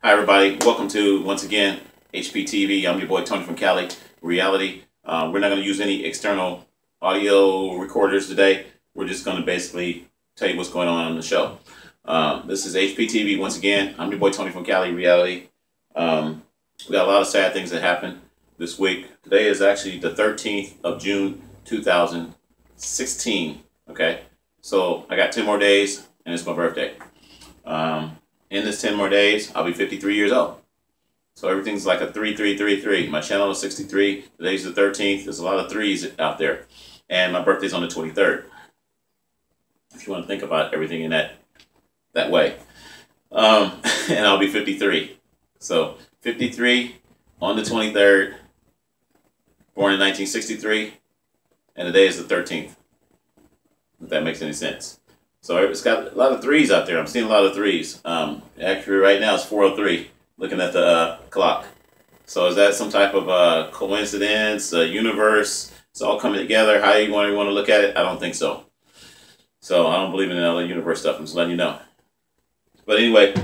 Hi everybody, welcome to, once again, Hptv. I'm your boy Tony from Cali, Reality. We're not going to use any external audio recorders today. We're just going to basically tell you what's going on the show. This is Hptv once again. I'm your boy Tony from Cali, Reality. We got a lot of sad things that happened this week. Today is actually the 13th of June 2016. Okay, so I got 10 more days and it's my birthday. In this 10 more days, I'll be 53 years old. So everything's like a 3333. My channel is 63. Today's the 13th. There's a lot of threes out there. And my birthday's on the 23rd. If you want to think about everything in that way. And I'll be 53. So 53 on the 23rd. Born in 1963. And today is the 13th. If that makes any sense. So it's got a lot of threes out there. I'm seeing a lot of threes. Actually, right now it's 4:03. Looking at the clock. So is that some type of coincidence? Universe? It's all coming together. How you want to look at it? I don't think so. So I don't believe in all the universe stuff. I'm just letting you know. But anyway,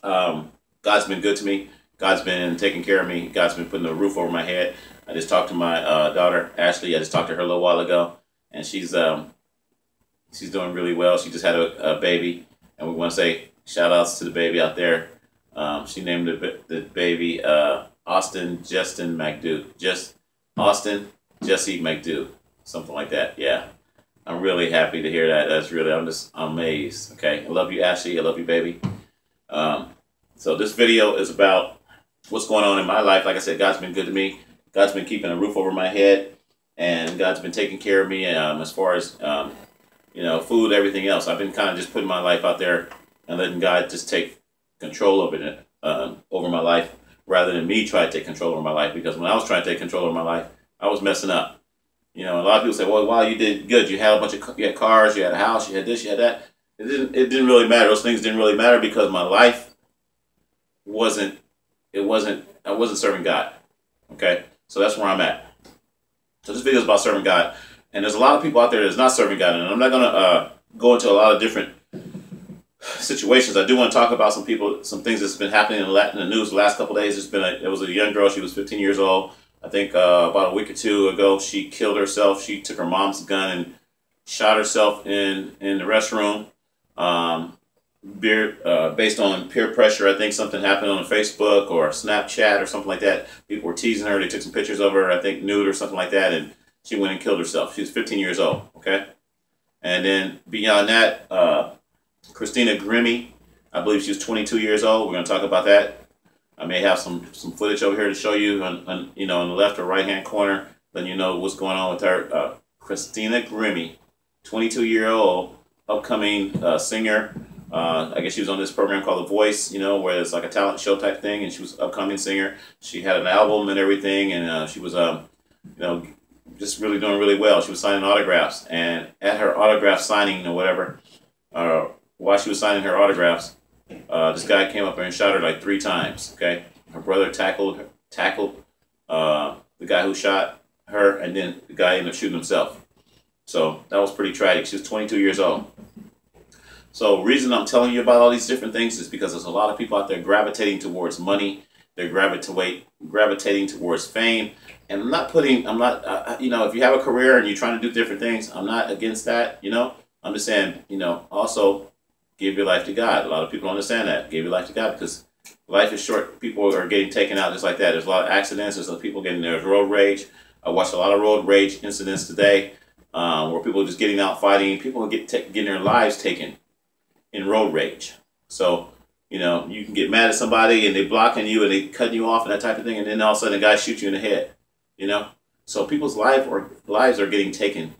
God's been good to me. God's been taking care of me. God's been putting a roof over my head. I just talked to my daughter Ashley. I just talked to her a little while ago, and she's doing really well. She just had a baby, and we want to say shout outs to the baby out there. She named the baby Austin Justin McDo. Austin Jesse McDo. Something like that. Yeah. I'm really happy to hear that. I'm just amazed. Okay. I love you, Ashley. I love you, baby. So this video is about what's going on in my life. Like I said, God's been good to me. God's been keeping a roof over my head, and God's been taking care of me as far as you know, food, everything else. I've been kind of just putting my life out there and letting God just take control of it, over my life, rather than me try to take control over my life. Because when I was trying to take control over my life, I was messing up. You know, a lot of people say, "Well, wow, you did good. You had you had cars, you had a house, you had this, you had that." It didn't really matter. Those things didn't really matter because my life wasn't. I wasn't serving God. Okay, so that's where I'm at. So this video is about serving God. And there's a lot of people out there that's not serving God, and I'm not going to go into a lot of different situations. I do want to talk about some things that's been happening in the news the last couple of days. There was a young girl. She was 15 years old. I think about a week or two ago, she killed herself. She took her mom's gun and shot herself in the restroom. Based on peer pressure, I think something happened on Facebook or Snapchat or something like that. People were teasing her. They took some pictures of her, I think nude or something like that, and she went and killed herself. She was 15 years old, okay? And then beyond that, Christina Grimmie, I believe she was 22 years old. We're going to talk about that. I may have some footage over here to show you on the left or right-hand corner, letting you know what's going on with her. Christina Grimmie, 22-year-old, upcoming singer. I guess she was on this program called The Voice, where it's like a talent show type thing, and she was an upcoming singer. She had an album and everything, and she was, just really doing really well. She was signing autographs, and at her autograph signing or whatever, while she was signing her autographs, this guy came up and shot her like 3 times. Okay, her brother tackled the guy who shot her, and then the guy ended up shooting himself. So that was pretty tragic. She was 22 years old. So the reason I'm telling you about all these different things is because there's a lot of people out there gravitating towards money. They're gravitating towards fame. And I'm not, if you have a career and you're trying to do different things, I'm not against that, I'm just saying, also give your life to God. A lot of people don't understand that. Give your life to God, because life is short. People are getting taken out just like that. There's a lot of accidents. There's people there's road rage. I watched a lot of road rage incidents today, where people are just getting out fighting. People are getting their lives taken in road rage. So, you can get mad at somebody and they blocking you and they cutting you off and that type of thing, and then all of a sudden a guy shoots you in the head. So people's lives are getting taken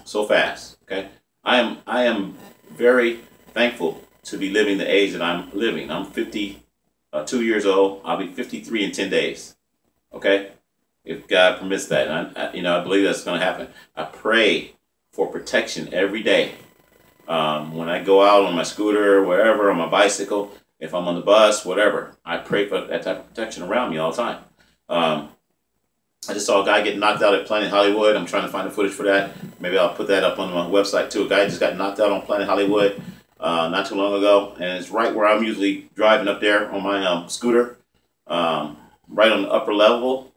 so fast. Okay, I am very thankful to be living the age that I'm living. I'm 52 years old. I'll be 53 in 10 days. Okay, if God permits that, and I believe that's going to happen. I pray for protection every day. When I go out on my scooter or wherever, on my bicycle, if I'm on the bus, whatever, I pray for that type of protection around me all the time. I just saw a guy get knocked out at Planet Hollywood. I'm trying to find the footage for that. Maybe I'll put that up on my website too. A guy just got knocked out on Planet Hollywood. not too long ago, and it's right where I'm usually driving up there on my scooter, right on the upper level,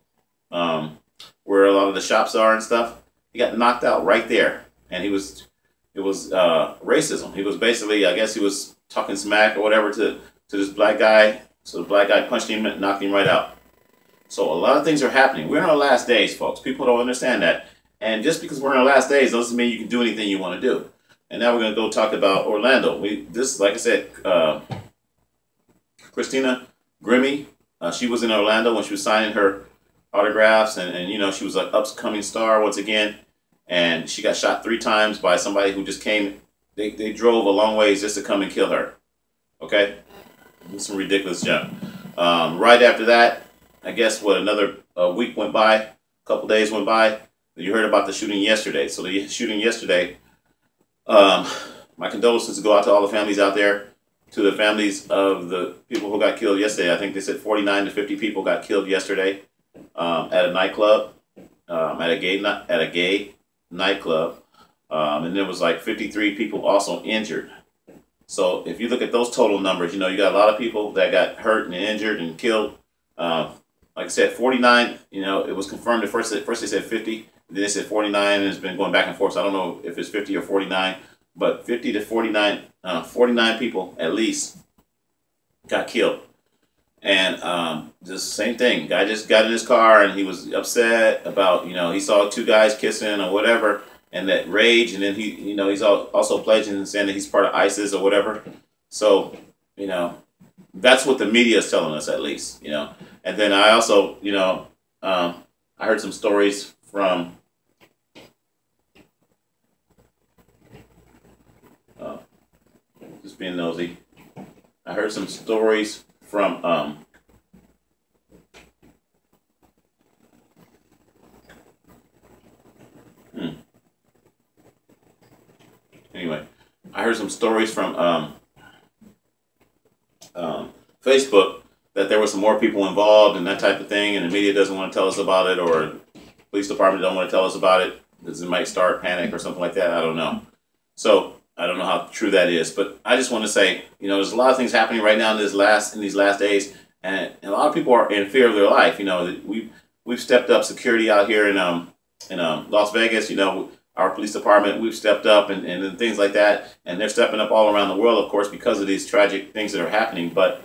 where a lot of the shops are and stuff. He got knocked out right there, and it was racism. He was basically, I guess he was talking smack or whatever to this black guy. So the black guy punched him and knocked him right out. So a lot of things are happening. We're in our last days, folks. People don't understand that. And just because we're in our last days doesn't mean you can do anything you want to do. And now we're going to go talk about Orlando. This, like I said, Christina Grimmie, she was in Orlando when she was signing her autographs, and you know, she was an upcoming star once again. And she got shot 3 times by somebody who just came. They drove a long ways just to come and kill her. Okay? Some ridiculous junk. Right after that, I guess what, another week went by, a couple days went by. You heard about the shooting yesterday. So the shooting yesterday, my condolences go out to all the families out there, to the families of the people who got killed yesterday. I think they said 49 to 50 people got killed yesterday at a nightclub, at a gay nightclub, and there was like 53 people also injured. So if you look at those total numbers, you know, you got a lot of people that got hurt and injured and killed. Like I said, 49, you know, it was confirmed at first they said 50, then they said 49, and it's been going back and forth. So I don't know if it's 50 or 49, but 50 to 49, 49 people at least got killed. And just same thing, guy just got in his car and he was upset about, you know, he saw 2 guys kissing or whatever, and that rage, and then he, you know, he's also pledging and saying that he's part of ISIS or whatever. So, you know, that's what the media is telling us, at least, you know. And then I also, you know, I heard some stories from just being nosy. I heard some stories from anyway, I heard some stories from Facebook that there were some more people involved and that type of thing, and the media doesn't want to tell us about it, or police department don't want to tell us about it because it might start panic or something like that. I don't know. So I don't know how true that is, but I just want to say, you know, there's a lot of things happening right now in these last days, and a lot of people are in fear of their life. You know, we've stepped up security out here in Las Vegas. You know, our police department, we've stepped up and things like that, and they're stepping up all around the world, of course, because of these tragic things that are happening. But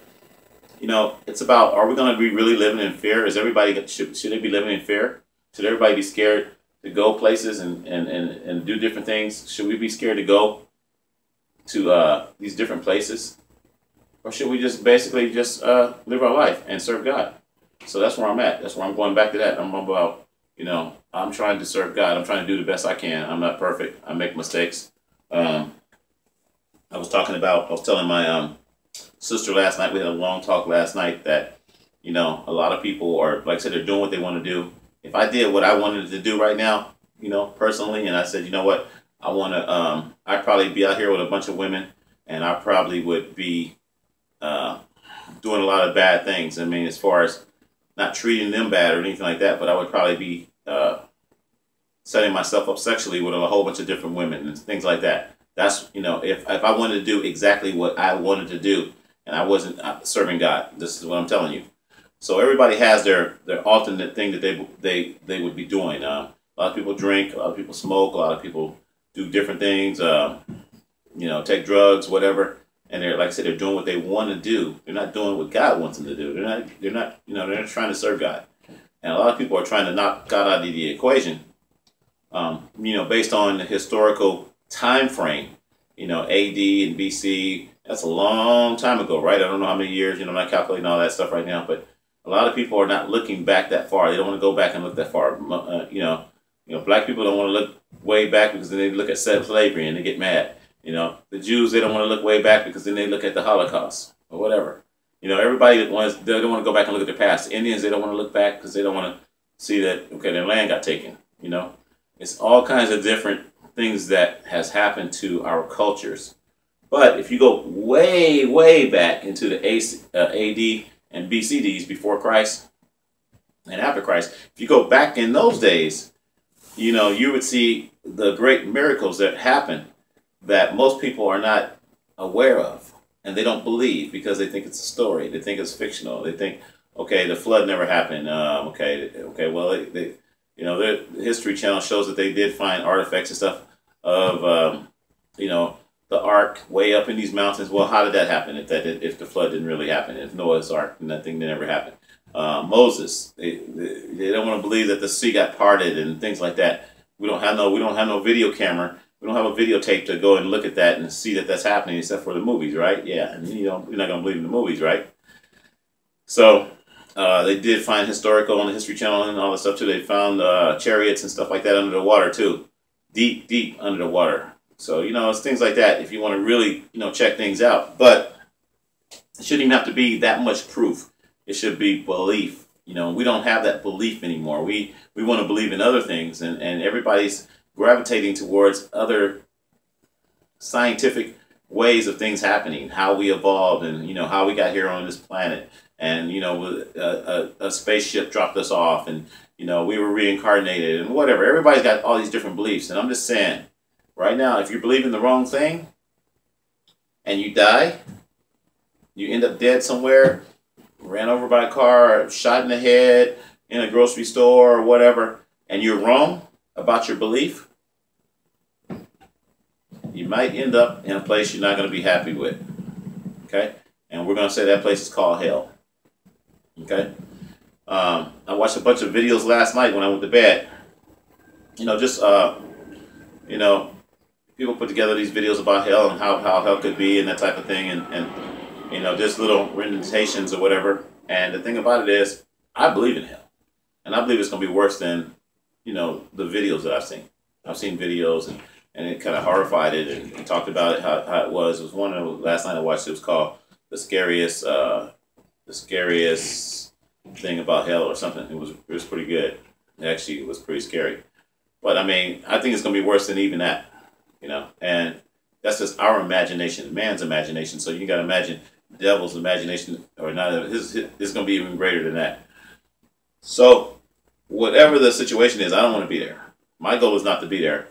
you know, it's about, are we going to be really living in fear? Is everybody, should they be living in fear? Should everybody be scared to go places and do different things? Should we be scared to go to these different places? Or should we just basically just live our life and serve God? So that's where I'm at. That's where I'm going back to that. I'm about, you know, I'm trying to serve God. I'm trying to do the best I can. I'm not perfect. I make mistakes. I was telling my sister last night, we had a long talk last night, that, you know, a lot of people are, like I said, they're doing what they want to do. If I did what I wanted to do right now, you know, personally, and I said, you know what, I want to, I'd probably be out here with a bunch of women, and I probably would be doing a lot of bad things. I mean, as far as not treating them bad or anything like that, but I would probably be setting myself up sexually with a whole bunch of different women and things like that. That's, you know, if I wanted to do exactly what I wanted to do, and I wasn't serving God, this is what I'm telling you. So everybody has their alternate thing that they would be doing. A lot of people drink, a lot of people smoke, a lot of people do different things. You know, take drugs, whatever. And they're, like I said, they're doing what they want to do. They're not doing what God wants them to do. They're not, you know, they're not trying to serve God. And a lot of people are trying to knock God out of the equation. You know, based on the historical time frame. You know, AD and BC. That's a long time ago, right? I don't know how many years, you know, I'm not calculating all that stuff right now, but a lot of people are not looking back that far. They don't want to go back and look that far. You know, black people don't want to look way back because then they look at slavery and they get mad. You know, the Jews, they don't want to look way back because then they look at the Holocaust or whatever. You know, everybody they don't want to go back and look at their past. The Indians, they don't want to look back because they don't want to see that, okay, their land got taken. You know, it's all kinds of different things that has happened to our cultures. But if you go way, way back into the AD and BCDs, before Christ and after Christ, if you go back in those days, you know, you would see the great miracles that happened that most people are not aware of, and they don't believe because they think it's a story. They think it's fictional. They think, okay, the flood never happened. Okay, well, the History Channel shows that they did find artifacts and stuff of, the ark way up in these mountains. Well, how did that happen? If the flood didn't really happen, if Noah's ark, nothing never happened. Moses, they don't want to believe that the sea got parted and things like that. We don't have no video camera. We don't have a videotape to go and look at that and see that that's happening, except for the movies, right? Yeah, and you're not going to believe in the movies, right? So they did find historical on the History Channel and all that stuff too. They found chariots and stuff like that under the water too, deep under the water. So it's things like that if you want to really check things out. But it shouldn't even have to be that much proof. It should be belief. We don't have that belief anymore. We want to believe in other things, and everybody's gravitating towards other scientific ways of things happening, how we evolved, and how we got here on this planet, and a spaceship dropped us off, and we were reincarnated, and whatever. Everybody's got all these different beliefs, and I'm just saying, right now, if you believe in the wrong thing and you die, you end up dead somewhere, ran over by a car, shot in the head in a grocery store or whatever, and you're wrong about your belief, you might end up in a place you're not going to be happy with. Okay? And we're going to say that place is called hell. Okay? I watched a bunch of videos last night when I went to bed. People put together these videos about hell and how hell could be and that type of thing, and just little renditions or whatever. And the thing about it is, I believe in hell, and I believe it's going to be worse than the videos that I've seen. I've seen videos and it kind of horrified it and talked about it how it was. It was one of last night I watched. It was called the scariest thing about hell or something. It was pretty good. Actually, it was pretty scary. But I mean, I think it's going to be worse than even that. And that's just our imagination, man's imagination. So you got to imagine the devil's imagination, or not. His is going to be even greater than that. So whatever the situation is, I don't want to be there. My goal is not to be there.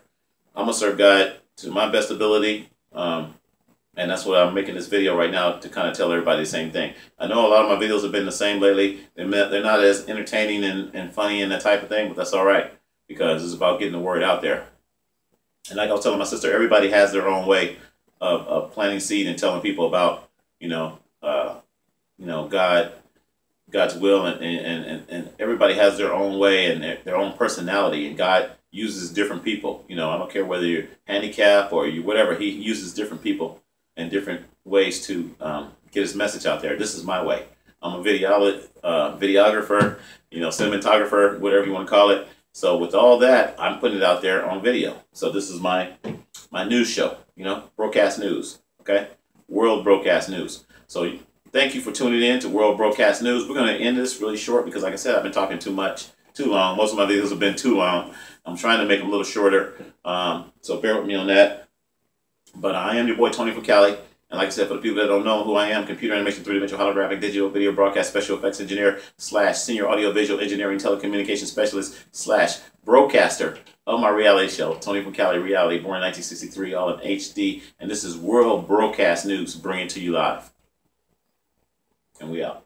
I'm going to serve God to my best ability. And that's what I'm making this video right now, to kind of tell everybody the same thing. I know a lot of my videos have been the same lately. They're not as entertaining and funny and that type of thing, but that's all right, because it's about getting the word out there. And like I was telling my sister, everybody has their own way of planting seed and telling people about, God's will, and everybody has their own way and their own personality, and God uses different people. I don't care whether you're handicapped or you whatever. He uses different people and different ways to get his message out there. This is my way. I'm a videographer, cinematographer, whatever you want to call it. So with all that, I'm putting it out there on video. So this is my news show, broadcast news, okay? World Broadcast News. So thank you for tuning in to World Broadcast News. We're going to end this really short because, like I said, I've been talking too long. Most of my videos have been too long. I'm trying to make them a little shorter, so bear with me on that. But I am your boy, Tony from Cali. And like I said, for the people that don't know who I am, computer animation, three-dimensional holographic, digital video broadcast special effects engineer / senior audio-visual engineering telecommunications specialist / broadcaster of my reality show, Tony from Cali Reality, born in 1963, all in HD. And this is World Broadcast News, bringing to you live. And we out.